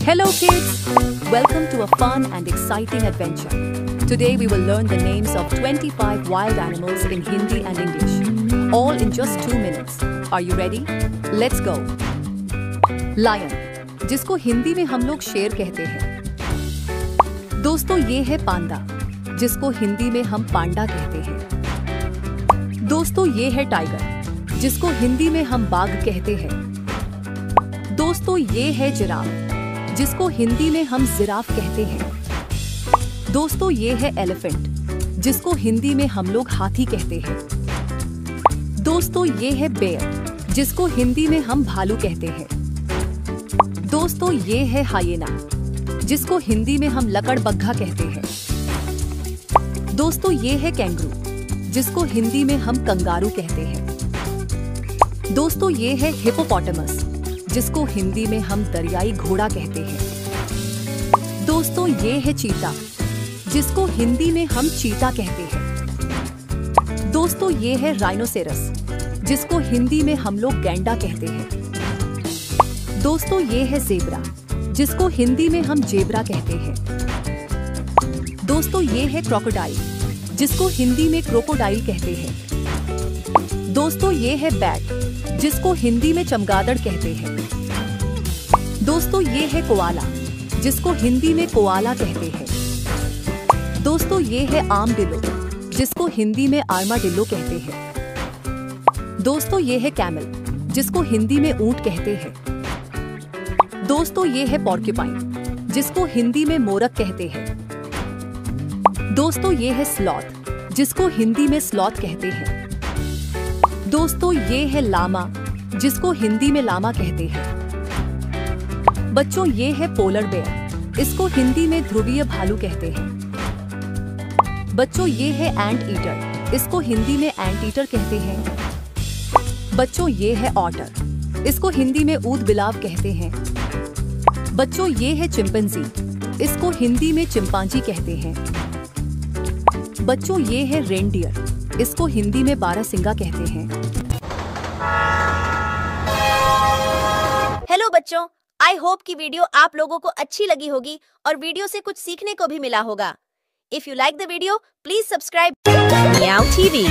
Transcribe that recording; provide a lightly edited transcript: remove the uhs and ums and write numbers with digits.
Hello kids! Welcome to a fun and exciting adventure. Today we will learn the names of 25 wild animals in Hindi and English, all in just 2 minutes. Are you ready? Let's go! Lion, जिसको हिंदी में हम लोग शेर कहते हैं। दोस्तों ये है पांडा, जिसको हिंदी में हम पांडा कहते हैं। दोस्तों ये है टाइगर, जिसको हिंदी में हम बाघ कहते हैं। दोस्तों ये है जिराफ, जिसको हिंदी में हम जिराफ कहते हैं। दोस्तों ये है एलिफेंट, जिसको हिंदी में हम लोग हाथी कहते हैं। दोस्तों ये है बेयर, जिसको हिंदी में हम भालू कहते हैं। दोस्तों ये है हाइएना, जिसको हिंदी में हम लकड़बग्घा कहते हैं। दोस्तों ये है कैंगरू, जिसको हिंदी में हम कंगारू कहते हैं। दोस्तों ये है हिप्पोपोटामस, जिसको हिंदी में हम दरियाई घोड़ा कहते हैं। दोस्तों ये है चीता, जिसको हिंदी में हम चीता कहते हैं। दोस्तों ये है राइनोसेरस, जिसको हिंदी में हम लोग गैंडा कहते हैं। दोस्तों ये है ज़ेब्रा, जिसको हिंदी में हम जेब्रा कहते हैं। दोस्तों ये है क्रोकोडाइल, जिसको हिंदी में क्रोकोडाइल कहते हैं। दोस्तों ये है बैट, जिसको हिंदी में चमगादड़ कहते हैं। दोस्तों ये है कोआला, जिसको हिंदी में कोआला कहते हैं। दोस्तों ये है आर्मडिलो, जिसको हिंदी में आर्माडिलो कहते हैं। दोस्तों ये है कैमल, जिसको हिंदी में ऊंट कहते हैं। दोस्तों ये है पॉर्क्यूपाइन, जिसको हिंदी में मोरक कहते हैं। दोस्तों ये है स्लॉथ, जिसको हिंदी में स्लॉथ कहते हैं। दोस्तों ये है लामा, जिसको हिंदी में लामा कहते हैं। बच्चों ये है पोलर बेयर, इसको हिंदी में ध्रुवीय भालू कहते हैं। बच्चों ये है एंट ईटर, इसको हिंदी में एंट ईटर कहते हैं। बच्चों ये है ऑटर, इसको हिंदी में ऊद बिलाव कहते हैं। बच्चों ये है चिंपैंजी, इसको हिंदी में चिंपांजी कहते हैं। बच्चों ये है रेनडियर, इसको हिंदी में बारहसिंगा कहते हैं। हेलो बच्चों, आई होप कि वीडियो आप लोगों को अच्छी लगी होगी और वीडियो से कुछ सीखने को भी मिला होगा। If you like the video, please subscribe Meow TV।